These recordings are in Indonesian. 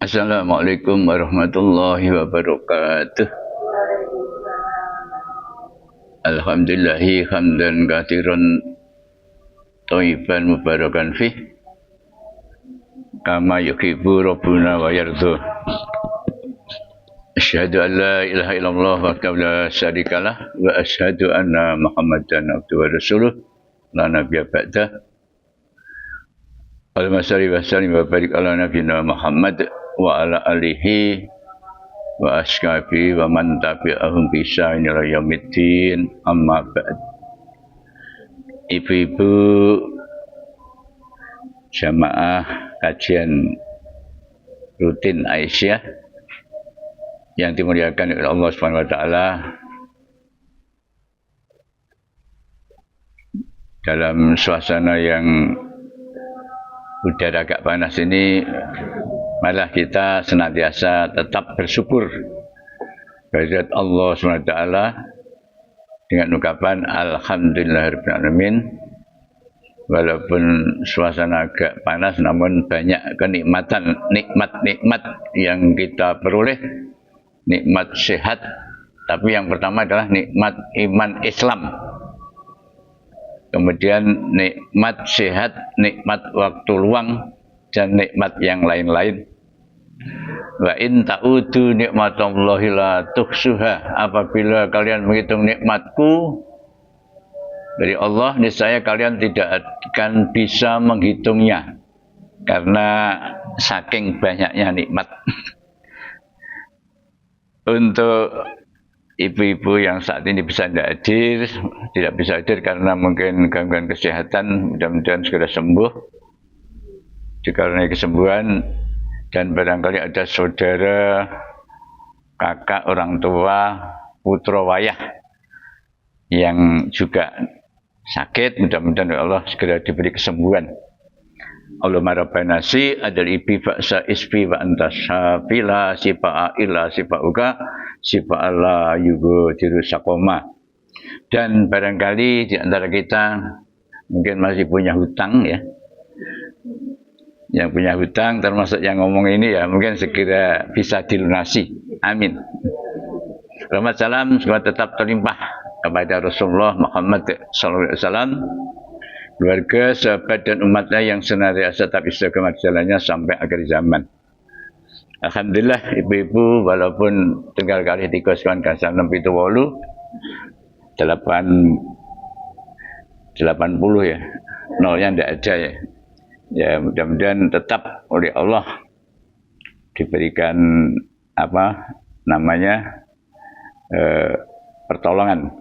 Assalamualaikum warahmatullahi wabarakatuh. Alhamdulillahi hamdan katsiran thayyiban mubarakan fih kama yuhibbu rabbuna wa yarda. Asyhadu an la ilaha illallah wahdahu la syarikalah wa asyhadu anna Muhammadan abduhu wa rasuluh la nabiyya ba'dah. Allahumma shalli wa sallim wa barik ala nabiyyina Muhammad wa ala alihi wa ashabihi wa man tabi'ahum bi ihsan ila yaumiddin, amma ba'd. Ibu-ibu jamaah kajian rutin Aisyah yang dimuliakan oleh Allah Subhanahu wa taala, dalam suasana yang udara agak panas ini, malah kita senantiasa tetap bersyukur kehadirat Allah SWT dengan ucapan Alhamdulillahirabbil alamin. Walaupun suasana agak panas, namun banyak kenikmatan, nikmat-nikmat yang kita peroleh. Nikmat sehat, tapi yang pertama adalah nikmat iman Islam. Kemudian nikmat sehat, nikmat waktu luang, dan nikmat yang lain-lain. Wa in ta'udu nikmatallahi la tuhsuha. Apabila kalian menghitung nikmatku dari Allah, niscaya kalian tidak akan bisa menghitungnya, karena saking banyaknya nikmat. Untuk ibu-ibu yang saat ini tidak bisa hadir karena mungkin gangguan kesehatan, mudah-mudahan segera sembuh dikarenai kesembuhan. Dan barangkali ada saudara, kakak, orang tua, putra wayah yang juga sakit, mudah-mudahan Allah segera diberi kesembuhan. Allahumma rabbana si adal ibi fa'sa isbi wa anta syafila sifa'a illa sifa'uka sifa'ala yugo diru sakoma. Dan barangkali di antara kita mungkin masih punya hutang ya. Yang punya hutang termasuk yang ngomong ini ya, mungkin segera bisa dilunasi. Amin. Rahmat salam semoga tetap terlimpah kepada Rasulullah Muhammad SAW, keluarga, sahabat dan umatnya yang senantiasa tetap istiqomah jalannya sampai akhir zaman. Alhamdulillah ibu-ibu, walaupun tenggal kali 39 kasar 6 itu 80 ya, nolnya tidak ada ya. Ya mudah-mudahan tetap oleh Allah diberikan pertolongan.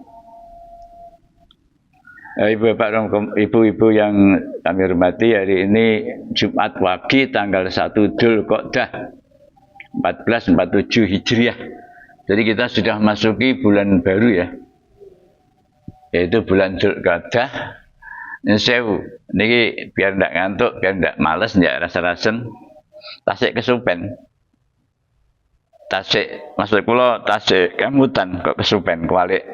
Ibu-ibu yang kami hormati, hari ini Jumat Wage tanggal 1 Dzulqa'dah 1447 Hijriah. Jadi kita sudah masuki bulan baru ya, yaitu bulan Dzulqa'dah. Sewu niki biar ndak ngantuk, biar ndak males, ndak rasa-rasen tasik kesupen. Tasik maksud kula tasik kemutan kok kesupen kualik.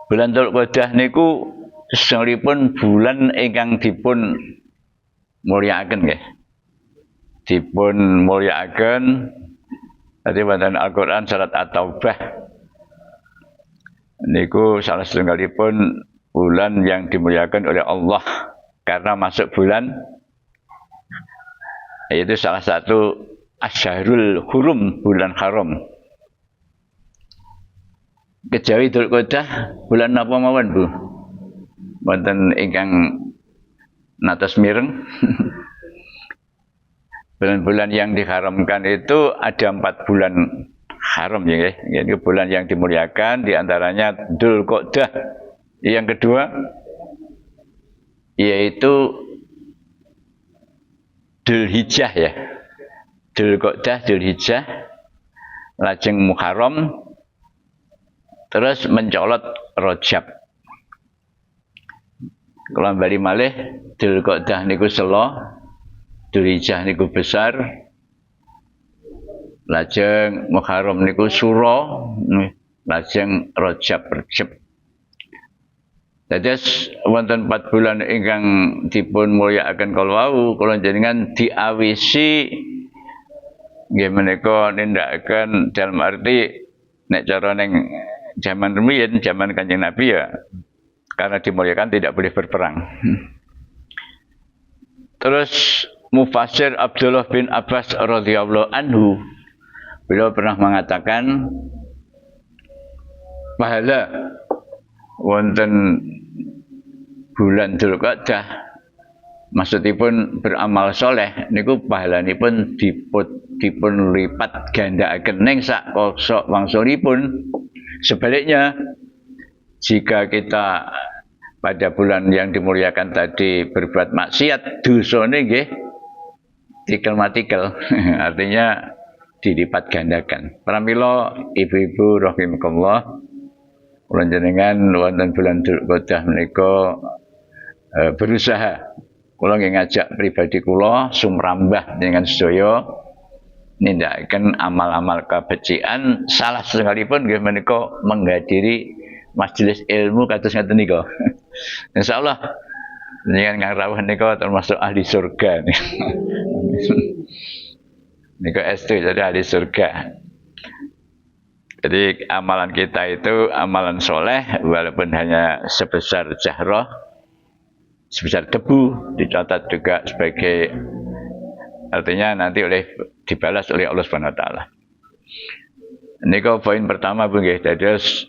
Bulan Dzulqa'dah niku sesungguhipun bulan ingkang dipun mulyakaken nggih. Dipun mulyakaken dadi wonten Al-Qur'an surat At-Taubah. Niku salah setunggalipun bulan yang dimuliakan oleh Allah karena masuk bulan, yaitu salah satu Asyharul Hurum, bulan haram. Kejawi Dzulqa'dah bulan apa mawon Bu? Wonten ingkang natos mireng. Bulan-bulan yang diharamkan itu ada 4 bulan haram ya, yaitu bulan yang dimuliakan, diantaranya Dzulqa'dah. Yang kedua yaitu Dzulhijjah ya. Dzulqa'dah, Dzulhijjah, lajeng Muharram, terus mencolot Rajab. Kalau bali malih Dzulqa'dah niku selo, Dzulhijjah niku besar, lajeng Muharram niku sura, lajeng Rajab recep. Dados wonten 4 bulan ingkang dipun mulyakaken kala wau, kula jenengan diawisi nggih menika nindakaken dalam arti nek cara ning zaman rumiyin, zaman Kanjeng Nabi ya karena dimuliakan tidak boleh berperang. Terus Mufassir Abdullah bin Abbas radhiyallahu anhu beliau pernah mengatakan pahala wonten bulan Dzulqa'dah maksudipun beramal soleh niku pahalanipun dipun lipat gandakaken ning sak kosok wangsulipun. Sebaliknya jika kita pada bulan yang dimuliakan tadi berbuat maksiat, dosane nggih tikel-matikel. Artinya dilipat gandakan. Pramila ibu-ibu rahimakumullah, kula jenengan wonten bulan Dzulqa'dah menika berusaha kula nggih ngajak pribadi kula sumrambah dengan sedaya nindakaken amal-amal kabecikan, salah sekalipun nggih menika menghadiri majelis ilmu kados ngaten nika. Insyaallah jenengan ngrawuh nika termasuk ahli surga. Nika SD jadi ahli surga. Jadi amalan kita itu amalan soleh walaupun hanya sebesar jahrah, sebesar debu, dicatat juga sebagai artinya nanti dibalas oleh Allah Subhanahu wa taala. Nika poin pertama Bu nggih, dados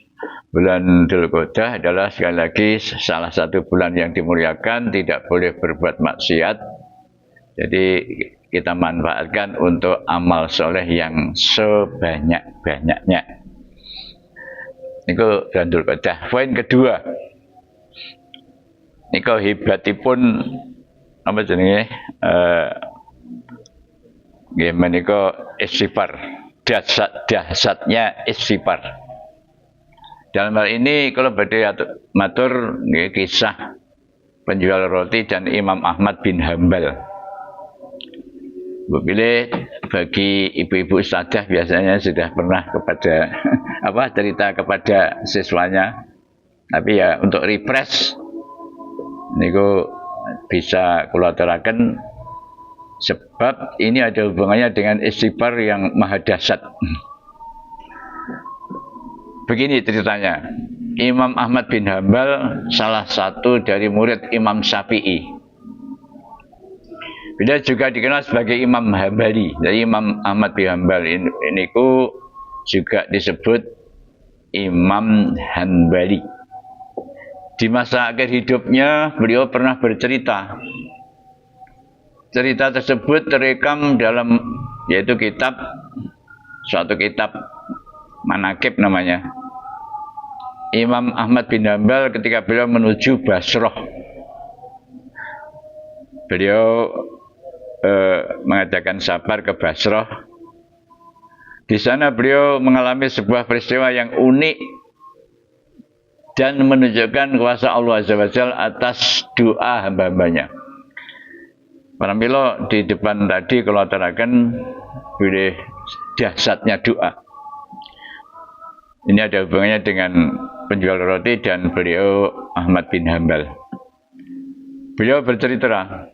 bulan Dzulqa'dah adalah sekali lagi salah satu bulan yang dimuliakan, tidak boleh berbuat maksiat. Jadi kita manfaatkan untuk amal soleh yang sebanyak-banyaknya. Niku bulan Dzulqa'dah. Poin kedua, niku hebatipun apa jenenge? Nggih menika istighfar. Dahsyatnya istighfar. Dalam hal ini kalau badhe matur nggih kisah penjual roti dan Imam Ahmad bin Hambal. Bu pilih bagi ibu-ibu ustadzah biasanya sudah pernah kepada cerita kepada siswanya. Tapi ya untuk refresh niku bisa kula aturaken sebab ini ada hubungannya dengan istighfar yang maha dahsyat. Begini ceritanya, Imam Ahmad bin Hambal salah satu dari murid Imam Syafi'i. Beliau juga dikenal sebagai Imam Hambali. Jadi Imam Ahmad bin Hambal ini juga disebut Imam Hanbali. Di masa akhir hidupnya beliau pernah bercerita. Cerita tersebut terekam dalam yaitu suatu kitab Manaqib namanya. Imam Ahmad bin Hambal ketika beliau menuju Basrah, beliau mengadakan safar ke Basrah. Di sana beliau mengalami sebuah peristiwa yang unik dan menunjukkan kuasa Allah Azza wa Jalla atas doa hamba-hambanya. Pramila di depan tadi kalau aturaken boleh dahsyatnya doa. Ini ada hubungannya dengan penjual roti dan beliau Ahmad bin Hambal. Beliau bercerita,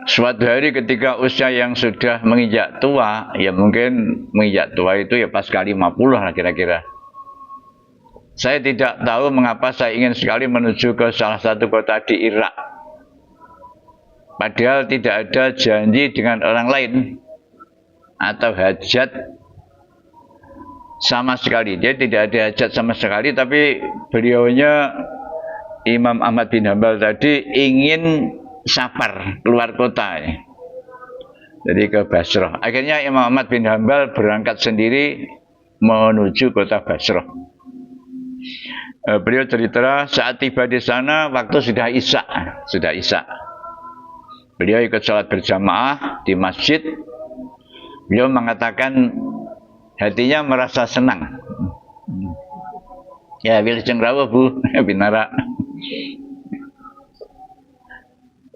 suatu hari ketika usia yang sudah menginjak tua, ya mungkin menginjak tua itu ya pas kali 50 lah kira-kira. Saya tidak tahu mengapa saya ingin sekali menuju ke salah satu kota di Irak. Padahal tidak ada janji dengan orang lain atau hajat sama sekali. Dia tidak ada hajat sama sekali, tapi beliaunya Imam Ahmad bin Hambal tadi ingin safar keluar kota. Jadi ke Basrah. Akhirnya Imam Ahmad bin Hambal berangkat sendiri menuju kota Basrah. Beliau cerita saat tiba di sana waktu sudah Isya. Beliau ikut sholat berjamaah di masjid. Beliau mengatakan hatinya merasa senang. Ya, wilujeng rawuh Bu binara.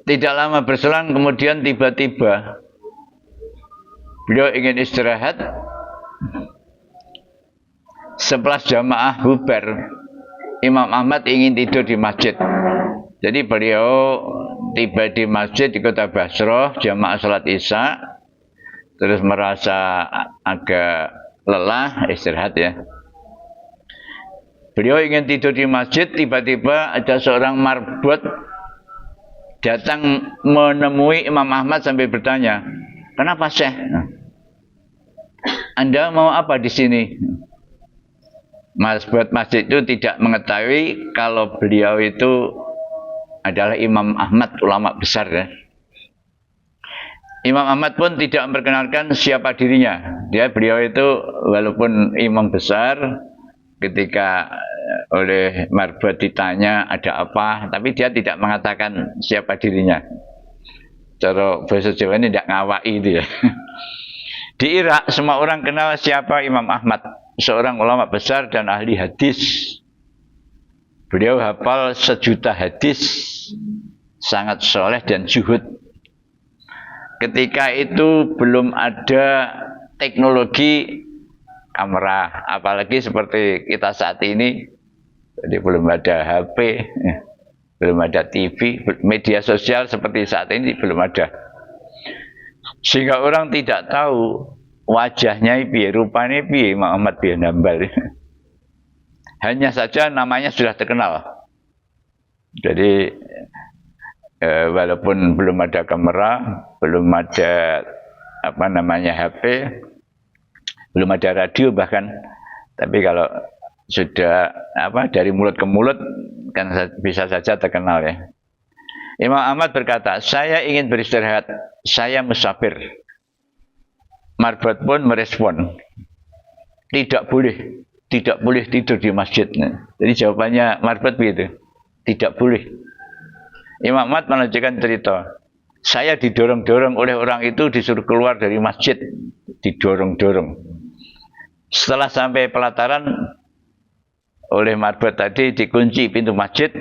Tidak lama berselang kemudian tiba-tiba beliau ingin istirahat. Setelah jamaah bubar, Imam Ahmad ingin tidur di masjid. Jadi beliau tiba di masjid di kota Basrah, jamaah salat Isya. terus merasa agak lelah, istirahat ya. Beliau ingin tidur di masjid, tiba-tiba ada seorang marbot datang menemui Imam Ahmad sambil bertanya, "Kenapa Syekh? Anda mau apa di sini?" Marbot masjid itu tidak mengetahui kalau beliau itu adalah Imam Ahmad, ulama besar ya. Imam Ahmad pun tidak memperkenalkan siapa dirinya. Beliau itu walaupun imam besar, ketika oleh marbot ditanya ada apa, tapi dia tidak mengatakan siapa dirinya. Cara bahasa Jawa ini tidak ngawai itu ya. Di Irak semua orang kenal siapa Imam Ahmad, seorang ulama besar dan ahli hadis. Beliau hafal 1.000.000 hadis, sangat soleh dan zuhud. Ketika itu belum ada teknologi kamera, apalagi seperti kita saat ini. Jadi belum ada HP, belum ada TV, media sosial seperti saat ini belum ada. Sehingga orang tidak tahu wajahnya piye, rupanya piye Imam Ahmad bin Hanbal. Hanya saja namanya sudah terkenal. Jadi walaupun belum ada kamera, belum ada HP, belum ada radio bahkan, tapi kalau sudah dari mulut ke mulut kan bisa saja terkenal ya. Imam Ahmad berkata, "Saya ingin beristirahat, saya musafir." Marbot pun merespon, tidak boleh tidur di masjid. Jadi jawabannya Marbot begitu, tidak boleh. Imam Ahmad melanjutkan cerita, "Saya didorong-dorong oleh orang itu, disuruh keluar dari masjid, didorong-dorong. Setelah sampai pelataran, oleh Marbot tadi dikunci pintu masjid.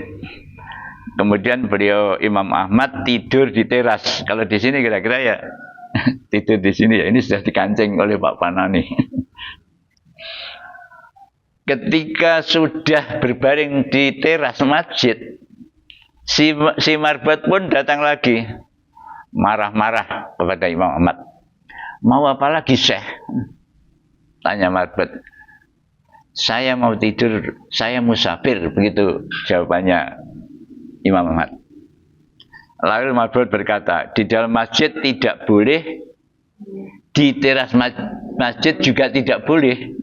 Kemudian beliau Imam Ahmad tidur di teras. Kalau di sini kira-kira ya tidur di sini ya. Ini sudah dikancing oleh Pak Panani. Ketika sudah berbaring di teras masjid, si Marbot pun datang lagi, marah-marah kepada Imam Ahmad. "Mau apa lagi, Syekh?" Tanya Marbot. "Saya mau tidur, saya musafir." Begitu jawabannya Imam Ahmad. Lalu Marbot berkata, "Di dalam masjid tidak boleh, di teras masjid juga tidak boleh."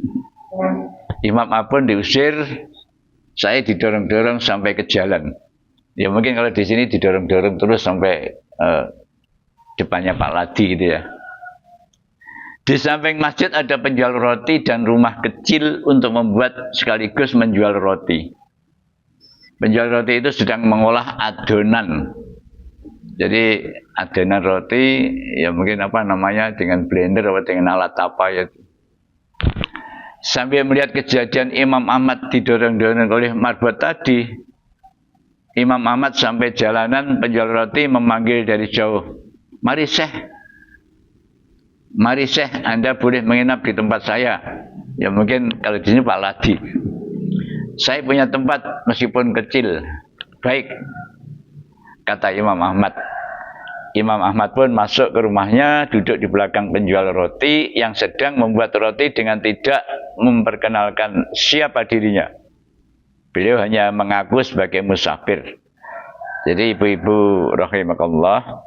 Imam Ahmad pun diusir, saya didorong-dorong sampai ke jalan. Ya mungkin kalau di sini didorong-dorong terus sampai depannya Pak Ladi gitu ya. Di samping masjid ada penjual roti dan rumah kecil untuk membuat sekaligus menjual roti. Penjual roti itu sedang mengolah adonan. Jadi adonan roti ya mungkin dengan blender atau dengan alat apa ya. Sambil melihat kejadian Imam Ahmad didorong-dorong oleh Marbot tadi, Imam Ahmad sampai jalanan, penjual roti memanggil dari jauh, "Mari Syekh, Anda boleh menginap di tempat saya." Ya mungkin kalau di sini Pak Ladi. "Saya punya tempat meskipun kecil." "Baik," kata Imam Ahmad. Imam Ahmad pun masuk ke rumahnya, duduk di belakang penjual roti yang sedang membuat roti dengan tidak memperkenalkan siapa dirinya. Beliau hanya mengaku sebagai musafir. Jadi ibu-ibu rahimakallah,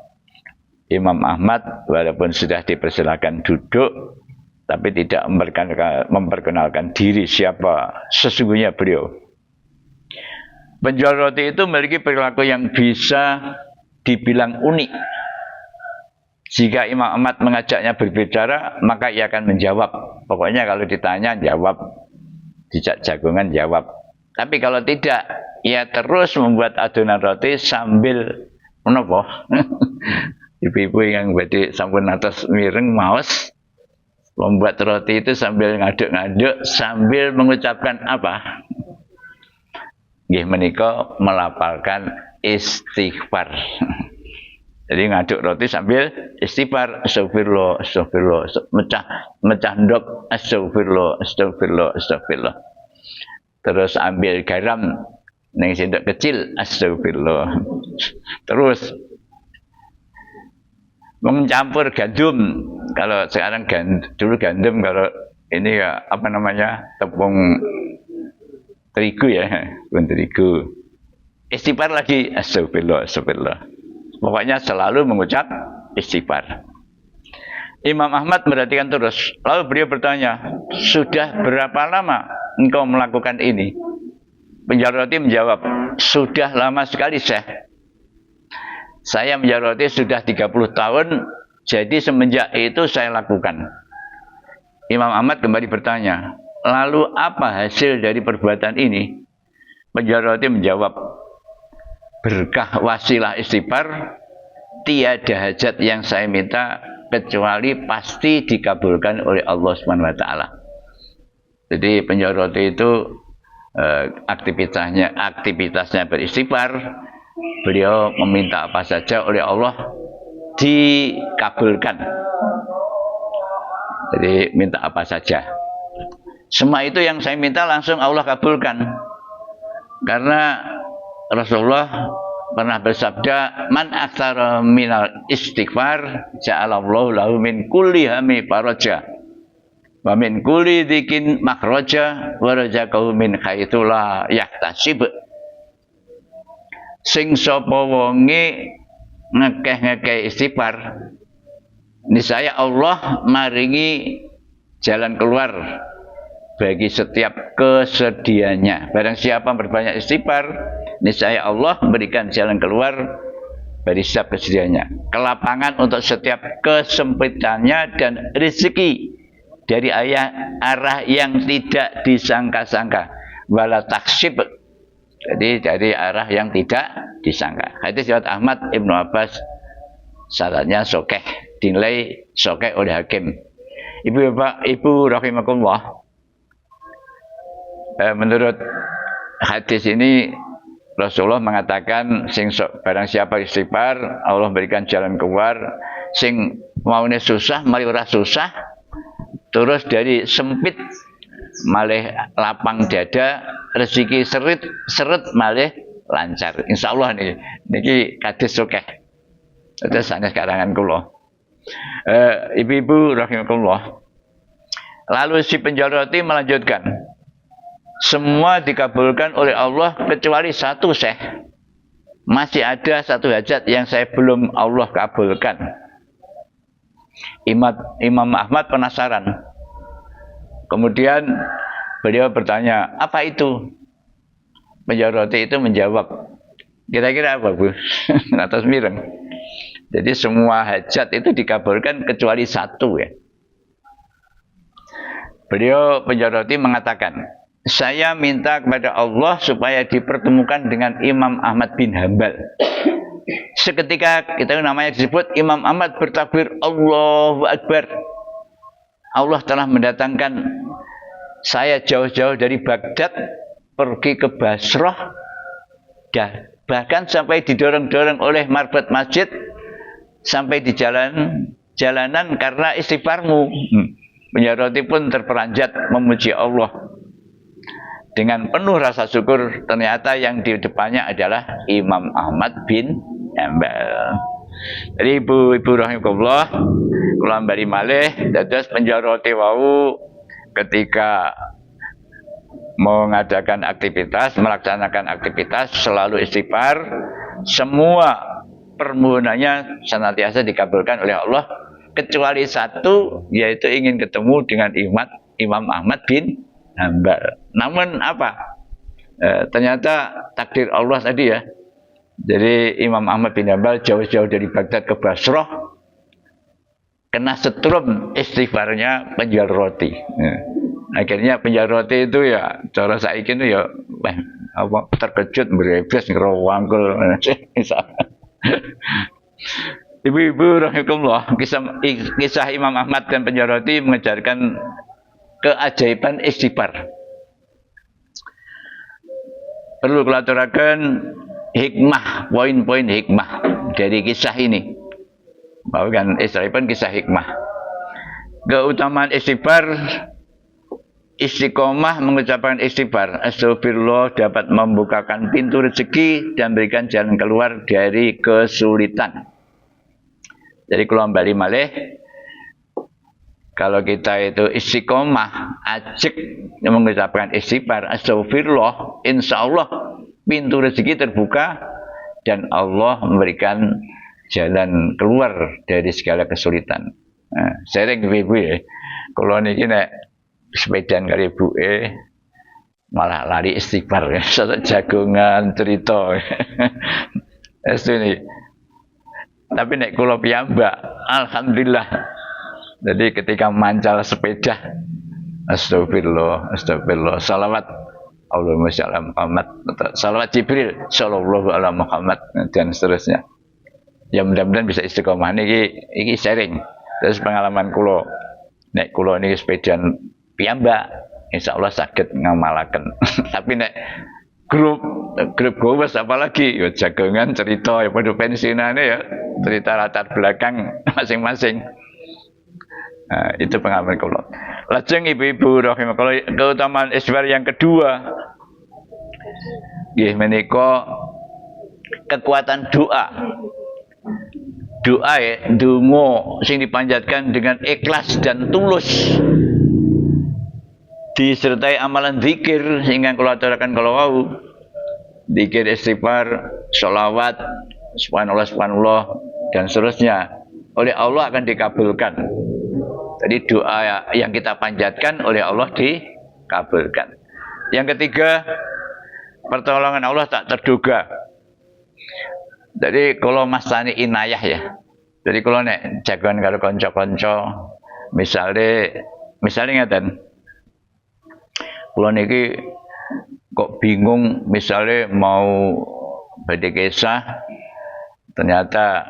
Imam Ahmad walaupun sudah dipersilakan duduk, tapi tidak memperkenalkan diri siapa sesungguhnya beliau. Penjual roti itu memiliki perilaku yang bisa dibilang unik. Jika Imam Ahmad mengajaknya berbicara, maka ia akan menjawab. Pokoknya kalau ditanya, jawab. Dijak jagongan, jawab. Tapi kalau tidak, ia terus membuat adonan roti sambil menopo. Ibu-ibu yang berarti sampun atas miring, maos. Membuat roti itu sambil ngaduk-ngaduk, sambil mengucapkan apa? Nggih menika melafalkan istighfar. Jadi ngaduk roti sambil istighfar, astagfirullah, astagfirullah, mecah ndok, astagfirullah, astagfirullah, astagfirullah. Terus ambil garam ning sendok kecil, astagfirullah. Terus mencampur gandum kalau sekarang dulu gandum, kalau ini ya apa namanya, tepung terigu ya, tepung terigu. Istighfar lagi, astagfirullah, astagfirullah. Pokoknya selalu mengucap istighfar. Imam Ahmad merhatikan terus. Lalu beliau bertanya, sudah berapa lama engkau melakukan ini? Penjaroti menjawab, sudah lama sekali, Syekh. Saya menjaroti sudah 30 tahun, jadi semenjak itu saya lakukan. Imam Ahmad kembali bertanya, lalu apa hasil dari perbuatan ini? Penjaroti menjawab, berkah wasilah istighfar, tiada hajat yang saya minta kecuali pasti dikabulkan oleh Allah Subhanahu wa taala. Jadi penjaroti itu aktivitasnya beristighfar, beliau meminta apa saja oleh Allah dikabulkan. Jadi minta apa saja. Semua itu yang saya minta langsung Allah kabulkan. Karena Rasulullah pernah bersabda, man aktsara minal istighfar ja'alallahu lahu min kulli hammi faraja wa min kulli dzikin makhraja wa razaqahu min haitsu la yahtasib. Sing sapa wonge ngekeh-ngekeh istighfar, niscaya Allah maringi jalan keluar bagi setiap kesedihannya. Barang siapa berbanyak istighfar, niscaya Allah memberikan jalan keluar dari setiap kesedihannya, kelapangan untuk setiap kesempitannya, dan rezeki dari arah yang tidak disangka-sangka. Wala taksib, jadi dari arah yang tidak disangka. Hadis riwayat Ahmad, Ibnu Abbas, syaratnya sokeh, dinilai sokeh oleh hakim. Ibu bapak, ibu rahimakumullah, menurut hadis ini Rasulullah mengatakan, barang siapa istighfar, Allah berikan jalan keluar. Sing maunya susah, mari ora susah. Terus dari sempit malih lapang dada, rezeki seret malih lancar. Insya Allah nih, niki hadis sokeh. Itu sanes karangan kula. Ibu-ibu rahimakumullah. Lalu si penjaroti melanjutkan, semua dikabulkan oleh Allah kecuali satu, Syekh. Masih ada satu hajat yang saya belum Allah kabulkan. Imam Ahmad penasaran. Kemudian beliau bertanya, apa itu? Penjaroti itu menjawab, kira-kira apa, Bu? Atas mireng. Jadi semua hajat itu dikabulkan kecuali satu, ya. Beliau penjaroti mengatakan, saya minta kepada Allah supaya dipertemukan dengan Imam Ahmad bin Hambal. Seketika kita namanya disebut, Imam Ahmad bertakbir Allahu Akbar. Allah telah mendatangkan saya jauh-jauh dari Baghdad pergi ke Basrah, bahkan sampai didorong-dorong oleh marbot masjid sampai di jalanan karena istighfarmu. Penjaroti pun terperanjat memuji Allah. Dengan penuh rasa syukur, ternyata yang di depannya adalah Imam Ahmad bin Hambal. Jadi ibu rahimakumullah, kula bari malih dados penjaroti wau ketika mengadakan aktivitas, melaksanakan aktivitas selalu istighfar, semua permohonannya senantiasa dikabulkan oleh Allah kecuali satu, yaitu ingin ketemu dengan Imam Ahmad bin Hambal. Namun apa? Ternyata takdir Allah tadi, ya. Jadi Imam Ahmad bin Hambal jauh-jauh dari Baghdad ke Basrah, kena setrum istighfarnya penjaroti. Akhirnya penjaroti itu ya, cara saiki itu ya terkejut, berebes, ngerowangkul. Ibu-ibu rahimakumullah, kisah Imam Ahmad dan penjaroti mengajarkan keajaiban istighfar. Perlu kulaturaken hikmah, poin-poin hikmah dari kisah ini. Bahwa kan istilahipun kisah hikmah. Keutamaan istighfar, istiqomah mengucapkan istighfar, astagfirullah, dapat membukakan pintu rezeki dan berikan jalan keluar dari kesulitan. Jadi kalau bali malih, kalau kita itu istiqomah, ajak mengucapkan istighfar, astagfirullah, insya Allah pintu rezeki terbuka dan Allah memberikan jalan keluar dari segala kesulitan. Nah, sering ibu ya, kalau niki nek sepedaan kali ibu malah lari istighfar, jagongan cerita. Ini. Tapi nek kula piyambak, alhamdulillah. Jadi ketika mancal sepeda, astagfirullah, astagfirullah, salawat Allahumma sholli ala Muhammad, salawat Jibril sallallahu ala Muhammad dan seterusnya. Ya mudah-mudahan bisa istiqomah iki sharing. Terus pengalaman kula, nek kula niki sepedaan piyambak, insyaallah saged ngamalaken. Tapi nek grup gowes apalagi ya jagongan cerita ya pada pensiunane ya cerita latar belakang masing-masing. Nah, itu pengalaman kula. Lajeng ibu-ibu rahimakumullah, keutamaan istighfar yang kedua nggih menika kekuatan doa. Doa ya, donga sing dipanjatkan dengan ikhlas dan tulus disertai amalan zikir sehingga kula aturaken kala wau. Zikir istighfar, sholawat, subhanallah subhanallah dan seterusnya oleh Allah akan dikabulkan. Jadi doa yang kita panjatkan oleh Allah dikabulkan. Yang ketiga, pertolongan Allah tak terduga. Jadi kalau mastani inayah ya. Jadi kalau nek jagoan karo kanca-kanca, misalnya ngeten. Kula niki kok bingung misalnya mau badhe kisah ternyata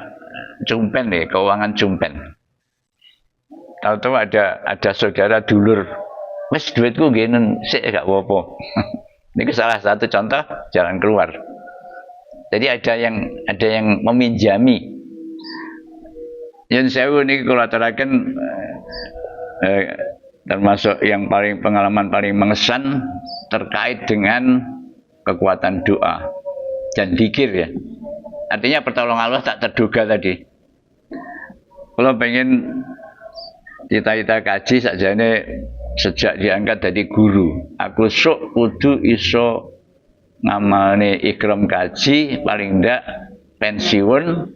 cumpen nih, keuangan cumpen. Tahu-tahu ada saudara dulur, "Wes duitku ngene sik gak apa-apa." Ini salah satu contoh jalan keluar. Jadi ada yang meminjami. Yen sewu niki kula aturaken termasuk yang pengalaman paling mengesan terkait dengan kekuatan doa dan dzikir ya. Artinya pertolongan Allah tak terduga tadi. Kalau pengen cita-cita kaji sakjane sejak diangkat dari guru, aku sok kudu iso ngamalne ikram kaji paling ndak pensiun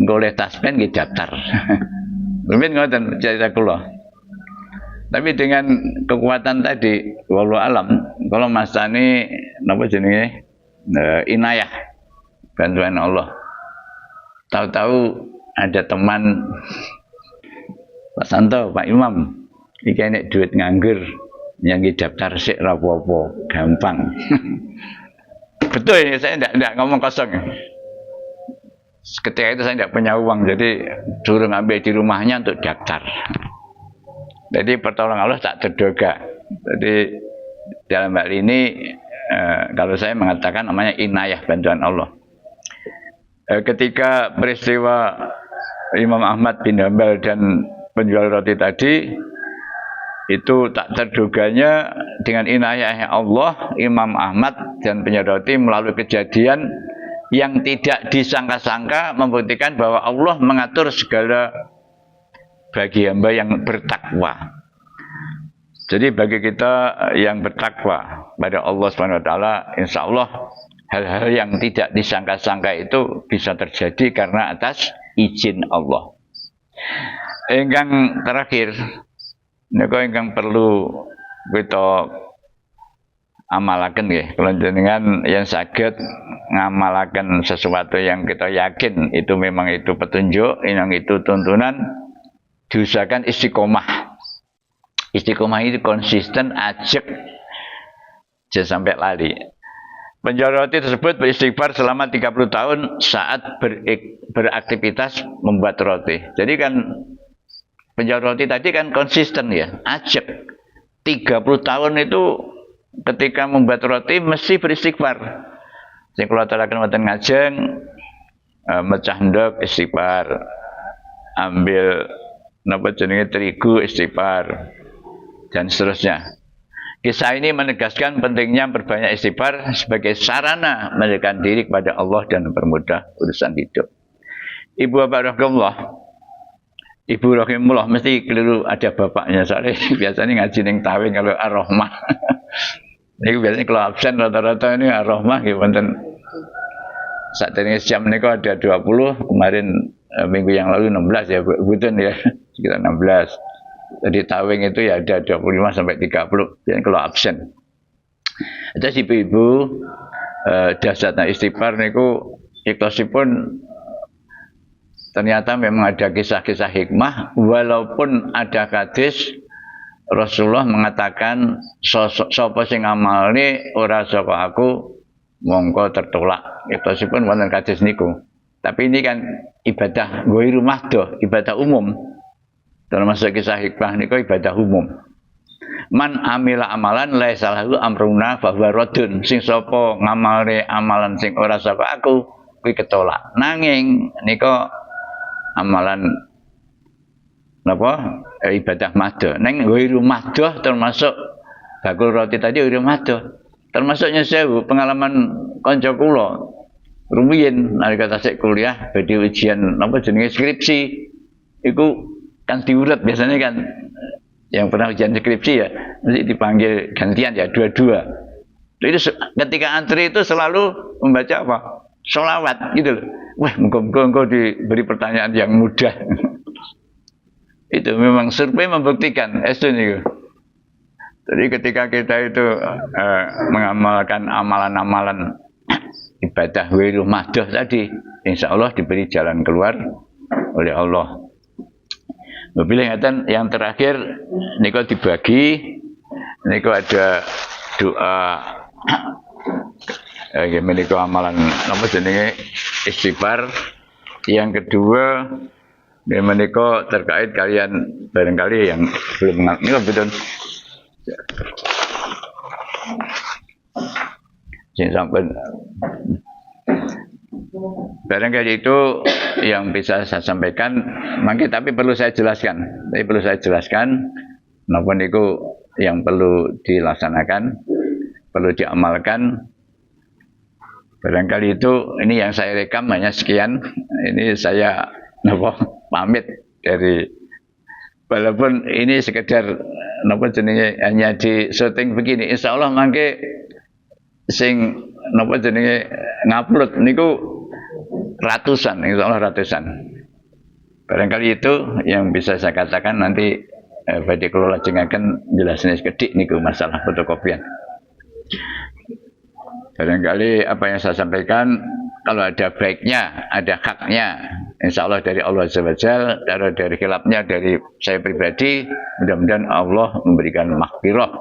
goleh taspen nggih daftar. Mungkin ngoten cerita kula. Tapi dengan kekuatan tadi, wallahu alam, kalau mastani napa jenenge inayah, bantuan Allah. Tahu-tahu ada teman Pak Santo, Pak Imam, iki nek duit nganggur, yang daftar sik ra apa-apa, gampang. Betul ini, saya tidak ngomong kosong. Ketika itu saya tidak punya uang, jadi suruh ngambil di rumahnya untuk daftar. Jadi pertolongan Allah tak terduga. Jadi dalam hal ini kalau saya mengatakan namanya inayah, bantuan Allah. Ketika peristiwa Imam Ahmad bin Hanbal dan penjual roti tadi, itu tak terduganya dengan inayah Allah, Imam Ahmad dan penjual roti melalui kejadian yang tidak disangka-sangka membuktikan bahwa Allah mengatur segala bagi hamba yang bertakwa. Jadi bagi kita yang bertakwa pada Allah Subhanahu wa taala, insyaallah hal-hal yang tidak disangka-sangka itu bisa terjadi karena atas izin Allah. Ingkang terakhir, nika ingkang perlu kita amalaken nggih. Kula jenengan yang saged ngamalaken sesuatu yang kita yakin itu memang itu petunjuk, yang itu tuntunan, diusahakan istiqomah. Istiqomah itu konsisten, ajak, jangan sampai lali. Penjual roti tersebut beristighfar selama 30 tahun saat beraktivitas membuat roti. Jadi kan penjual roti tadi kan konsisten ya, ajak. 30 tahun itu ketika membuat roti mesti beristighfar. Sing kula aturaken wonten ngajeng mecah ndok istighfar. Ambil napa jenenge terigu istighfar dan seterusnya. Kisah ini menegaskan pentingnya berbanyak istighfar sebagai sarana mendekatkan diri kepada Allah dan mempermudah urusan hidup. Ibu bapak rahimakumullah, Ibu rahimullah mesti keliru ada bapaknya soalnya biasanya ngaji ning Tawing kalau Ar-Rahmah. Ini biasanya kalau absen rata-rata ini Ar-Rahmah gitu wonten saat ini jam ini kok ada 20 kemarin minggu yang lalu 16 ya Butun ya sekitar 16. Jadi Tawing itu ya ada 25 sampai 30 biasanya kalau absen. Ada ibu-ibu dasarnya istighfar niku ikhlasipun ternyata memang ada kisah-kisah hikmah walaupun ada hadis Rasulullah mengatakan sapa sing ngamalne ora saka aku mongko tertolak. Ikhlasipun wonten hadis niku. Tapi ini kan ibadah ghairu mahdoh, ibadah umum. Termasuk kisah hikmah niku ibadah umum. Man amila amalan laisa lahu amruna fa huwa raddun. Sing sapa ngamalne amalan sing ora saka aku kuwi ketolak. Nanging nika amalan napa ibadah madha. Neng ghairu madha termasuk bakul roti tadi ghairu madha. Termasuknya sewu pengalaman kanca kula rumiyin nalika tasik kuliah badhe ujian napa jenenge skripsi. Iku kan diurut biasanya kan yang pernah ujian skripsi ya mesti dipanggil gantian ya dua-dua. Jadi ketika antri itu selalu membaca apa? Sholawat gitu loh. Wah, muka-muka engkau diberi pertanyaan yang mudah. Itu memang survei membuktikan. Itu. Jadi ketika kita itu mengamalkan amalan-amalan ibadah ghairu mahdoh tadi, insya Allah diberi jalan keluar oleh Allah. Bila yang terakhir, niko dibagi, niko ada doa, niko amalan, nama jenenge istighfar. Yang kedua, niko terkait kalian barangkali yang belum mengerti, ini betul. Sampai barangkali itu yang bisa saya sampaikan, mungkin tapi perlu saya jelaskan. Napa niku yang perlu dilaksanakan, perlu diamalkan. Barangkali itu ini yang saya rekam hanya sekian. Ini saya pamit dari walaupun ini sekedar hanya di syuting begini. Insya Allah mangke sing ngupload niku ratusan, insya Allah ratusan. Barangkali itu yang bisa saya katakan nanti badhe kula lajengaken jelasnya sekedik niku masalah fotokopian. Barangkali apa yang saya sampaikan kalau ada baiknya, ada haknya, insya Allah dari Allah Azza wa Jalla, dari khilafnya dari saya pribadi, mudah-mudahan Allah memberikan maghfirah.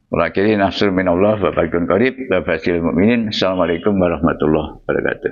Walakin nasrun minallah wa fadlun qarib wa basyiril mu'minin. Assalamualaikum warahmatullahi wabarakatuh.